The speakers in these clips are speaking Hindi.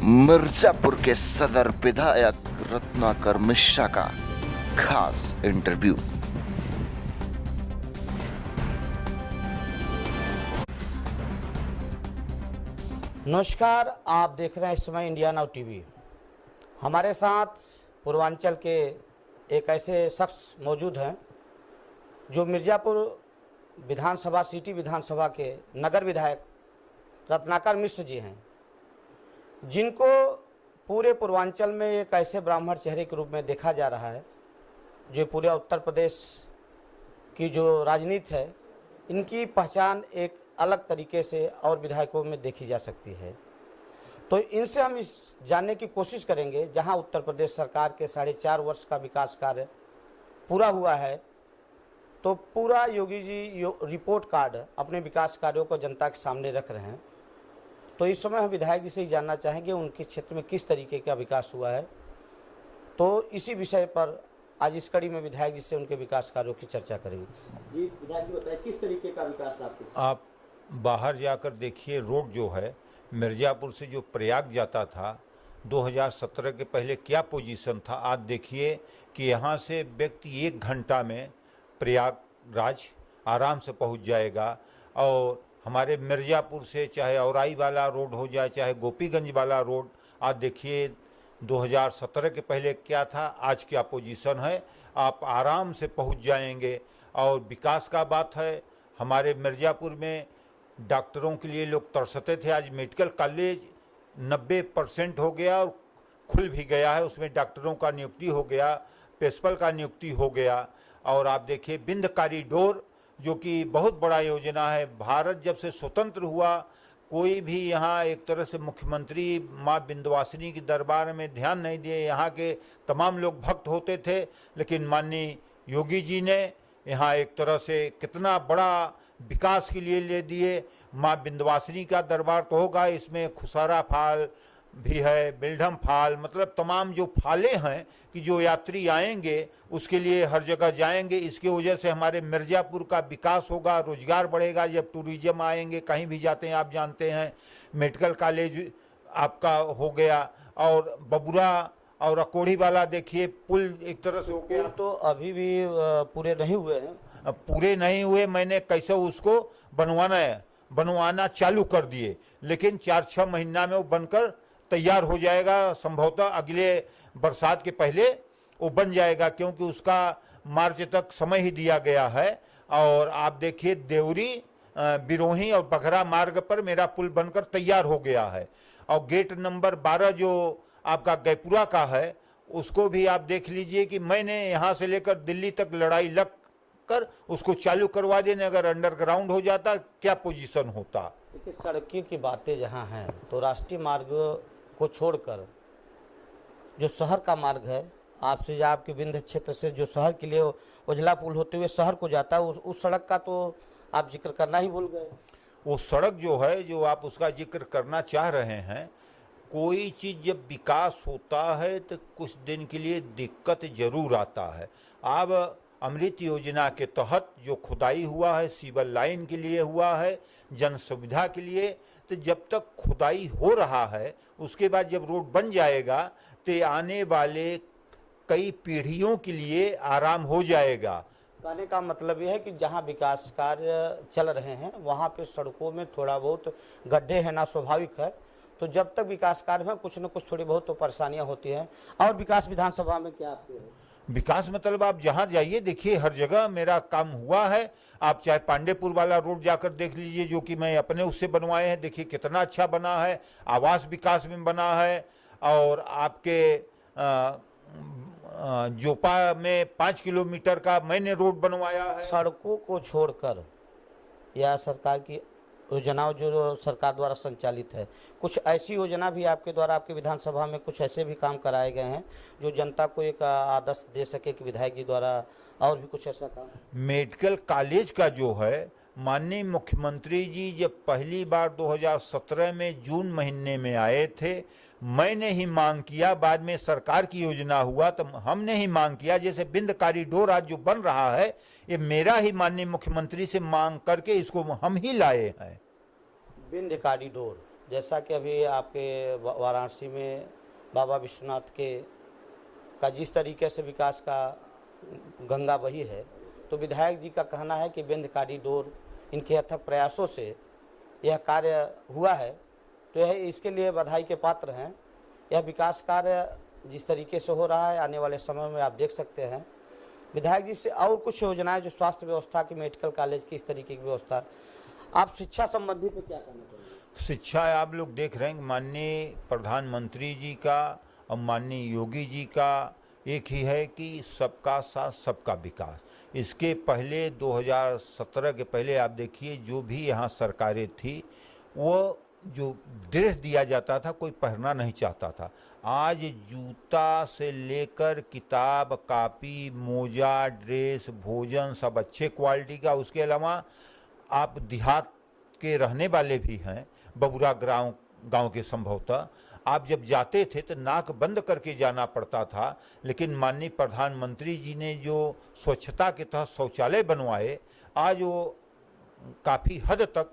मिर्जापुर के सदर विधायक रत्नाकर मिश्रा का खास इंटरव्यू। नमस्कार, आप देख रहे हैं इस समय इंडिया नाउ टीवी। हमारे साथ पूर्वांचल के एक ऐसे शख्स मौजूद हैं जो मिर्जापुर विधानसभा सिटी विधानसभा के नगर विधायक रत्नाकर मिश्र जी हैं, जिनको पूरे पूर्वांचल में एक ऐसे ब्राह्मण चेहरे के रूप में देखा जा रहा है जो पूरे उत्तर प्रदेश की जो राजनीति है, इनकी पहचान एक अलग तरीके से और विधायकों में देखी जा सकती है। तो इनसे हम इस जानने की कोशिश करेंगे, जहां उत्तर प्रदेश सरकार के 4.5 वर्ष का विकास कार्य पूरा हुआ है, तो पूरा योगी जी रिपोर्ट कार्ड अपने विकास कार्यों को जनता के सामने रख रहे हैं। तो इस समय हम विधायक जी से ही जानना चाहेंगे उनके क्षेत्र में किस तरीके का विकास हुआ है। तो इसी विषय पर आज इस कड़ी में विधायक जी से उनके विकास कार्यों की चर्चा करेंगे। जी विधायक जी, बताइए किस तरीके का विकास आप बाहर जाकर देखिए, रोड जो है मिर्जापुर से जो प्रयाग जाता था 2017 के पहले क्या पोजीशन था, आज देखिए कि यहाँ से व्यक्ति 1 घंटा में प्रयागराज आराम से पहुँच जाएगा। और हमारे मिर्जापुर से चाहे औराई वाला रोड हो जाए, चाहे गोपीगंज वाला रोड, आज देखिए 2017 के पहले क्या था, आज क्या पोजीशन है, आप आराम से पहुंच जाएंगे। और विकास का बात है, हमारे मिर्जापुर में डॉक्टरों के लिए लोग तरसते थे, आज मेडिकल कॉलेज 90% हो गया और खुल भी गया है, उसमें डॉक्टरों का नियुक्ति हो गया, प्रिंसिपल का नियुक्ति हो गया। और आप देखिए विंध्य कॉरिडोर, जो कि बहुत बड़ा योजना है। भारत जब से स्वतंत्र हुआ, कोई भी यहाँ एक तरह से मुख्यमंत्री माँ विंध्यवासिनी के दरबार में ध्यान नहीं दिए। यहाँ के तमाम लोग भक्त होते थे, लेकिन माननीय योगी जी ने यहाँ एक तरह से कितना बड़ा विकास के लिए ले दिए। माँ विंध्यवासिनी का दरबार तो होगा, इसमें खुसारा फाल भी है, बिल्डम फाल, मतलब तमाम जो फाले हैं कि जो यात्री आएंगे उसके लिए हर जगह जाएंगे। इसकी वजह से हमारे मिर्जापुर का विकास होगा, रोजगार बढ़ेगा। जब टूरिज्म आएंगे, कहीं भी जाते हैं आप जानते हैं, मेडिकल कॉलेज आपका हो गया। और बबुरा और अकोढ़ी वाला देखिए पुल एक तरह से हो गया। तो अभी भी पूरे नहीं हुए हैं। पूरे नहीं हुए, मैंने कैसे उसको बनवाना चालू कर दिए, लेकिन 4-6 महीना में वो बनकर तैयार हो जाएगा। संभवतः अगले बरसात के पहले वो बन जाएगा, क्योंकि उसका मार्च तक समय ही दिया गया है। और आप देखिए देवरी, बिरोही और बघरा मार्ग पर मेरा पुल बनकर तैयार हो गया है। और गेट नंबर 12 जो आपका गैपुरा का है, उसको भी आप देख लीजिए कि मैंने यहाँ से लेकर दिल्ली तक लड़ाई लग कर उसको चालू करवा देने, अगर अंडरग्राउंड हो जाता क्या पोजीशन होता। देखिए, सड़की की बातें जहाँ हैं, तो राष्ट्रीय मार्ग को छोड़कर जो शहर का मार्ग है, आपसे या आपके विंध्य क्षेत्र से जो शहर के लिए उजला पुल होते हुए शहर को जाता है, उस सड़क का तो आप जिक्र करना ही भूल गए। वो सड़क जो है, जो आप उसका जिक्र करना चाह रहे हैं, कोई चीज़ जब विकास होता है तो कुछ दिन के लिए दिक्कत जरूर आता है। अब अमृत योजना के तहत जो खुदाई हुआ है, सीवर लाइन के लिए हुआ है, जन सुविधा के लिए, तो जब तक खुदाई हो रहा है, उसके बाद जब रोड बन जाएगा तो आने वाले कई पीढ़ियों के लिए आराम हो जाएगा। कहने का मतलब यह है कि जहां विकास कार्य चल रहे हैं वहां पे सड़कों में थोड़ा बहुत गड्ढे हैं ना, स्वाभाविक है। तो जब तक विकास कार्य में कुछ न कुछ थोड़ी बहुत तो परेशानियां होती हैं। और विकास विधानसभा में क्या आपके विकास मतलब आप जहाँ जाइए देखिए, हर जगह मेरा काम हुआ है। आप चाहे पांडेपुर वाला रोड जाकर देख लीजिए, जो कि मैं अपने उससे बनवाए हैं, देखिए कितना अच्छा बना है। आवास विकास में बना है। और आपके जोपा में 5 किलोमीटर का मैंने रोड बनवाया है। सड़कों को छोड़कर या सरकार की योजनाओं जो सरकार द्वारा संचालित है, कुछ ऐसी योजना भी आपके द्वारा आपके विधानसभा में कुछ ऐसे भी काम कराए गए हैं जो जनता को एक आदर्श दे सके कि विधायक जी द्वारा और भी कुछ ऐसा काम? मेडिकल कॉलेज का जो है, माननीय मुख्यमंत्री जी जब पहली बार 2017 में जून महीने में आए थे, मैंने ही मांग किया। बाद में सरकार की योजना हुआ तो हमने ही मांग किया। जैसे विंध्य कॉरिडोर आज जो बन रहा है, ये मेरा ही माननीय मुख्यमंत्री से मांग करके इसको हम ही लाए हैं। विंध्य कॉरिडोर जैसा कि अभी आपके वाराणसी में बाबा विश्वनाथ के का जिस तरीके से विकास का गंगा बही है, तो विधायक जी का कहना है कि विंध्य कॉरिडोर इनके अथक प्रयासों से यह कार्य हुआ है, तो यह इसके लिए बधाई के पात्र हैं। यह विकास कार्य जिस तरीके से हो रहा है, आने वाले समय में आप देख सकते हैं। विधायक जी से और कुछ योजनाएं जो स्वास्थ्य व्यवस्था की, मेडिकल कॉलेज की, इस तरीके की व्यवस्था, आप शिक्षा संबंधी पे क्या कहना चाहेंगे? शिक्षा आप लोग देख रहे हैं, माननीय प्रधानमंत्री जी का और माननीय योगी जी का एक ही है कि सबका साथ सबका विकास। इसके पहले 2017 के पहले आप देखिए, जो भी यहाँ सरकारें थी, वो जो ड्रेस दिया जाता था कोई पहनना नहीं चाहता था। आज जूता से लेकर किताब, कापी, मोजा, ड्रेस, भोजन सब अच्छे क्वालिटी का। उसके अलावा आप देहात के रहने वाले भी हैं, बबुरा गांव के संभवतः, आप जब जाते थे तो नाक बंद करके जाना पड़ता था। लेकिन माननीय प्रधानमंत्री जी ने जो स्वच्छता के तहत शौचालय बनवाए, आज वो काफ़ी हद तक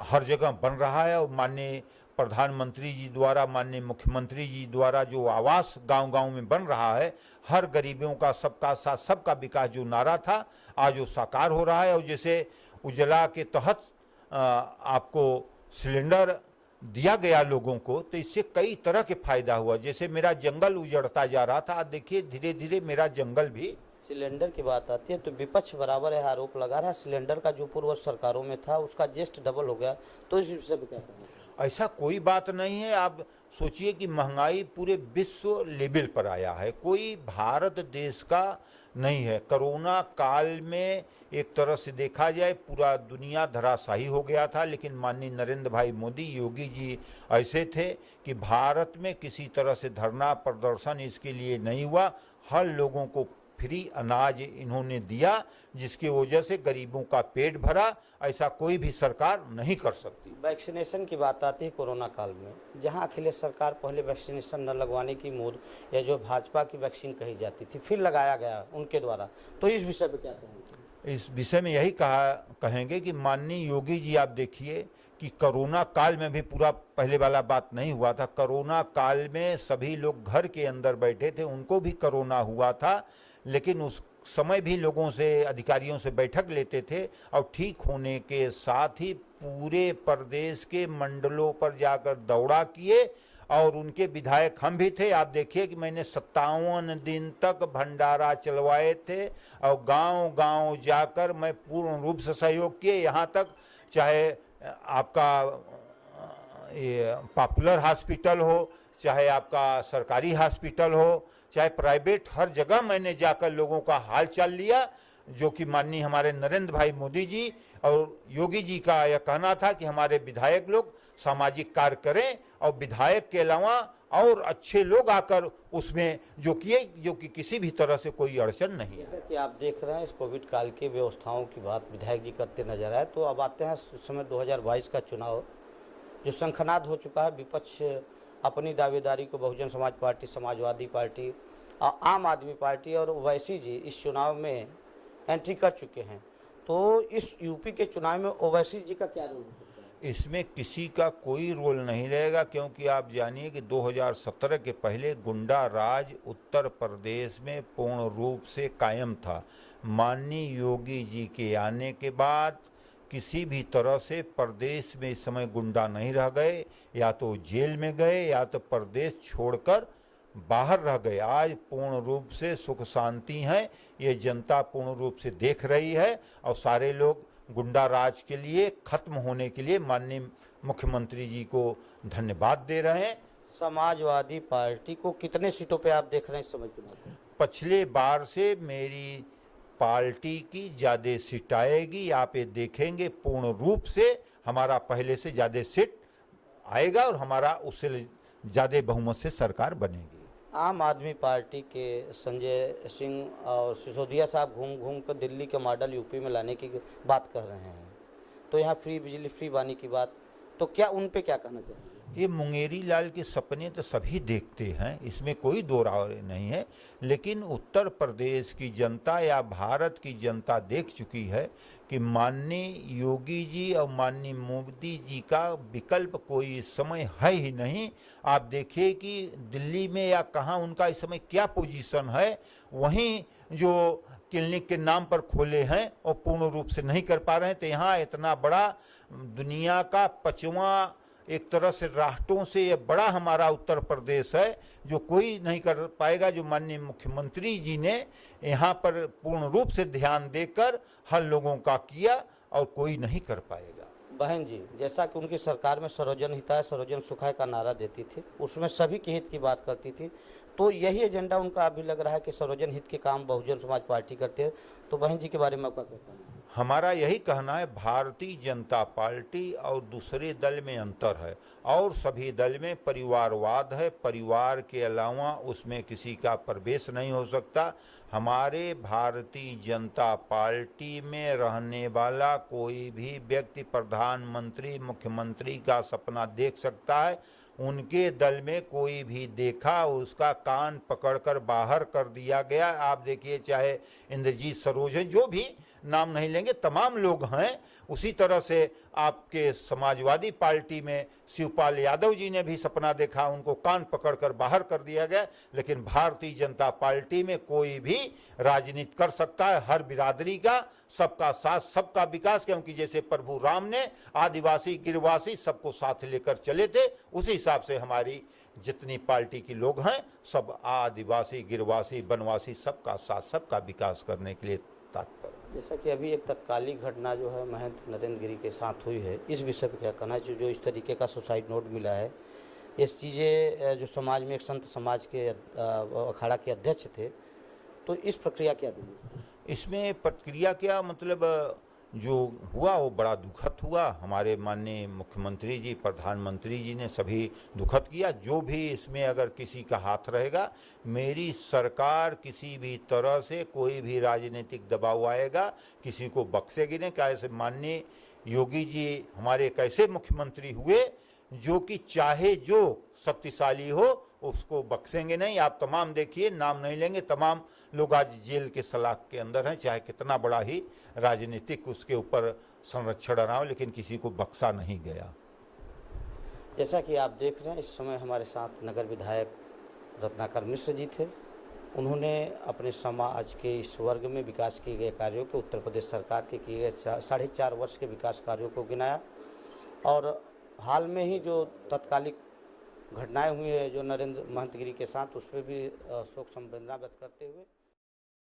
हर जगह बन रहा है। और माननीय प्रधानमंत्री जी द्वारा, माननीय मुख्यमंत्री जी द्वारा जो आवास गांव-गांव में बन रहा है, हर गरीबों का सबका साथ सबका विकास जो नारा था, आज वो साकार हो रहा है। और जैसे उज्ज्वला के तहत आपको सिलेंडर दिया गया लोगों को, तो इससे कई तरह के फायदा हुआ। जैसे मेरा जंगल उजड़ता जा रहा था, आज देखिए धीरे धीरे मेरा जंगल भी। सिलेंडर की बात आती है तो विपक्ष बराबर है आरोप लगा रहा है, सिलेंडर का जो पूर्व सरकारों में था उसका जेस्ट डबल हो गया, तो इस विषय में क्या कहना? ऐसा कोई बात नहीं है। आप सोचिए कि महंगाई पूरे विश्व लेवल पर आया है, कोई भारत देश का नहीं है। कोरोना काल में एक तरह से देखा जाए पूरा दुनिया धराशायी हो गया था, लेकिन माननीय नरेंद्र भाई मोदी, योगी जी ऐसे थे कि भारत में किसी तरह से धरना प्रदर्शन इसके लिए नहीं हुआ। हर लोगों को फ्री अनाज इन्होंने दिया, जिसकी वजह से गरीबों का पेट भरा। ऐसा कोई भी सरकार नहीं कर सकती। वैक्सीनेशन की बात आती है कोरोना काल में, जहां अखिलेश सरकार पहले वैक्सीनेशन न लगवाने की मोद, या जो भाजपा की वैक्सीन कही जाती थी, फिर लगाया गया उनके द्वारा, तो इस विषय पे क्या कहेंगे? इस विषय में यही कहेंगे कि माननीय योगी जी, आप देखिए कि कोरोना काल में भी पूरा पहले वाला बात नहीं हुआ था। कोरोना काल में सभी लोग घर के अंदर बैठे थे, उनको भी कोरोना हुआ था, लेकिन उस समय भी लोगों से, अधिकारियों से बैठक लेते थे और ठीक होने के साथ ही पूरे प्रदेश के मंडलों पर जाकर दौड़ा किए। और उनके विधायक हम भी थे। आप देखिए कि मैंने 57 दिन तक भंडारा चलवाए थे और गांव-गांव जाकर मैं पूर्ण रूप से सहयोग किए। यहाँ तक चाहे आपका ये पॉपुलर हॉस्पिटल हो, चाहे आपका सरकारी हॉस्पिटल हो, चाहे प्राइवेट, हर जगह मैंने जाकर लोगों का हाल चाल लिया। जो कि माननीय हमारे नरेंद्र भाई मोदी जी और योगी जी का यह कहना था कि हमारे विधायक लोग सामाजिक कार्य करें, और विधायक के अलावा और अच्छे लोग आकर उसमें जो किए, जो कि किसी भी तरह से कोई अड़चन नहीं है। जैसा कि आप देख रहे हैं, इस कोविड काल की व्यवस्थाओं की बात विधायक जी करते नजर आए। तो अब आते हैं उस समय 2022 का चुनाव जो शंखनाद हो चुका है। विपक्ष अपनी दावेदारी को बहुजन समाज पार्टी, समाजवादी पार्टी, आम आदमी पार्टी और ओवैसी जी इस चुनाव में एंट्री कर चुके हैं। तो इस यूपी के चुनाव में ओवैसी जी का क्या रोल हो सकता है? इसमें किसी का कोई रोल नहीं रहेगा, क्योंकि आप जानिए कि 2017 के पहले गुंडा राज उत्तर प्रदेश में पूर्ण रूप से कायम था। माननीय योगी जी के आने के बाद किसी भी तरह से प्रदेश में इस समय गुंडा नहीं रह गए, या तो जेल में गए या तो प्रदेश छोड़कर बाहर रह गए। आज पूर्ण रूप से सुख शांति है, ये जनता पूर्ण रूप से देख रही है, और सारे लोग गुंडा राज के लिए खत्म होने के लिए माननीय मुख्यमंत्री जी को धन्यवाद दे रहे हैं। समाजवादी पार्टी को कितने सीटों पे आप देख रहे हैं इस समय चुनाव? पिछले बार से मेरी पार्टी की ज़्यादा सीट आएगी। आप ये देखेंगे पूर्ण रूप से हमारा पहले से ज़्यादा सीट आएगा और हमारा उससे ज़्यादा बहुमत से सरकार बनेगी। आम आदमी पार्टी के संजय सिंह और सिसोदिया साहब घूम घूम कर दिल्ली के मॉडल यूपी में लाने की बात कर रहे हैं, तो यहाँ फ्री बिजली, फ्री पानी की बात, तो क्या उन पे क्या कहना चाहिए? ये मुंगेरी लाल के सपने तो सभी देखते हैं, इसमें कोई दो राय नहीं है, लेकिन उत्तर प्रदेश की जनता या भारत की जनता देख चुकी है कि माननीय योगी जी और माननीय मोदी जी का विकल्प कोई इस समय है ही नहीं। आप देखिए कि दिल्ली में या कहाँ उनका इस समय क्या पोजीशन है, वहीं जो क्लिनिक के नाम पर खोले हैं और पूर्ण रूप से नहीं कर पा रहे हैं। तो यहाँ इतना बड़ा दुनिया का 5वां एक तरह से राष्ट्रों से ये बड़ा हमारा उत्तर प्रदेश है, जो कोई नहीं कर पाएगा, जो माननीय मुख्यमंत्री जी ने यहाँ पर पूर्ण रूप से ध्यान देकर हर लोगों का किया और कोई नहीं कर पाएगा। बहन जी, जैसा कि उनकी सरकार में सर्वजन हिताय सर्वजन सुखाय का नारा देती थी, उसमें सभी के हित की बात करती थी, तो यही एजेंडा उनका अभी लग रहा है कि सर्वजन हित के काम बहुजन समाज पार्टी करते हैं। तो बहन जी के बारे में आपका क्या कहना है? हमारा यही कहना है, भारतीय जनता पार्टी और दूसरे दल में अंतर है, और सभी दल में परिवारवाद है। परिवार के अलावा उसमें किसी का प्रवेश नहीं हो सकता। हमारे भारतीय जनता पार्टी में रहने वाला कोई भी व्यक्ति प्रधानमंत्री मुख्यमंत्री का सपना देख सकता है। उनके दल में कोई भी देखा उसका कान पकड़कर बाहर कर दिया गया। आप देखिए, चाहे इंद्रजीत सरोज, जो भी नाम नहीं लेंगे, तमाम लोग हैं। उसी तरह से आपके समाजवादी पार्टी में शिवपाल यादव जी ने भी सपना देखा, उनको कान पकड़कर बाहर कर दिया गया। लेकिन भारतीय जनता पार्टी में कोई भी राजनीति कर सकता है, हर बिरादरी का, सबका साथ सबका विकास, क्योंकि जैसे प्रभु राम ने आदिवासी गिरवासी सबको साथ लेकर चले थे, उसी हिसाब से हमारी जितनी पार्टी के लोग हैं सब आदिवासी गिरवासी वनवासी सबका साथ सबका विकास करने के लिए तात्पर। जैसा कि अभी एक तत्कालिक घटना जो है महंत नरेंद्र गिरी के साथ हुई है, इस विषय पर क्या कहना है? जो इस तरीके का सुसाइड नोट मिला है, ये चीज़ें जो समाज में एक संत समाज के अखाड़ा के अध्यक्ष थे, तो इस प्रक्रिया क्या थी? इसमें प्रक्रिया क्या, मतलब जो हुआ वो बड़ा दुखद हुआ। हमारे माननीय मुख्यमंत्री जी प्रधानमंत्री जी ने सभी दुखद किया। जो भी इसमें अगर किसी का हाथ रहेगा, मेरी सरकार किसी भी तरह से कोई भी राजनीतिक दबाव आएगा किसी को बख्शेगी नहीं। कैसे माननीय योगी जी हमारे एक ऐसे मुख्यमंत्री हुए जो कि चाहे जो शक्तिशाली हो उसको बख्शेंगे नहीं। आप तमाम देखिए, नाम नहीं लेंगे, तमाम लोग आज जेल के सलाख के अंदर हैं, चाहे कितना बड़ा ही राजनीतिक उसके ऊपर संरक्षण रहा हो, लेकिन किसी को बख्शा नहीं गया। जैसा कि आप देख रहे हैं, इस समय हमारे साथ नगर विधायक रत्नाकर मिश्र जी थे। उन्होंने अपने समाज के इस वर्ग में विकास किए गए कार्यों के, उत्तर प्रदेश सरकार के किए गए 4.5 वर्ष के विकास कार्यों को गिनाया, और हाल में ही जो तत्कालिक घटनाएं हुई है जो नरेंद्र महंत गिरी के साथ, उस पर भी शोक संवेदना व्यक्त करते हुए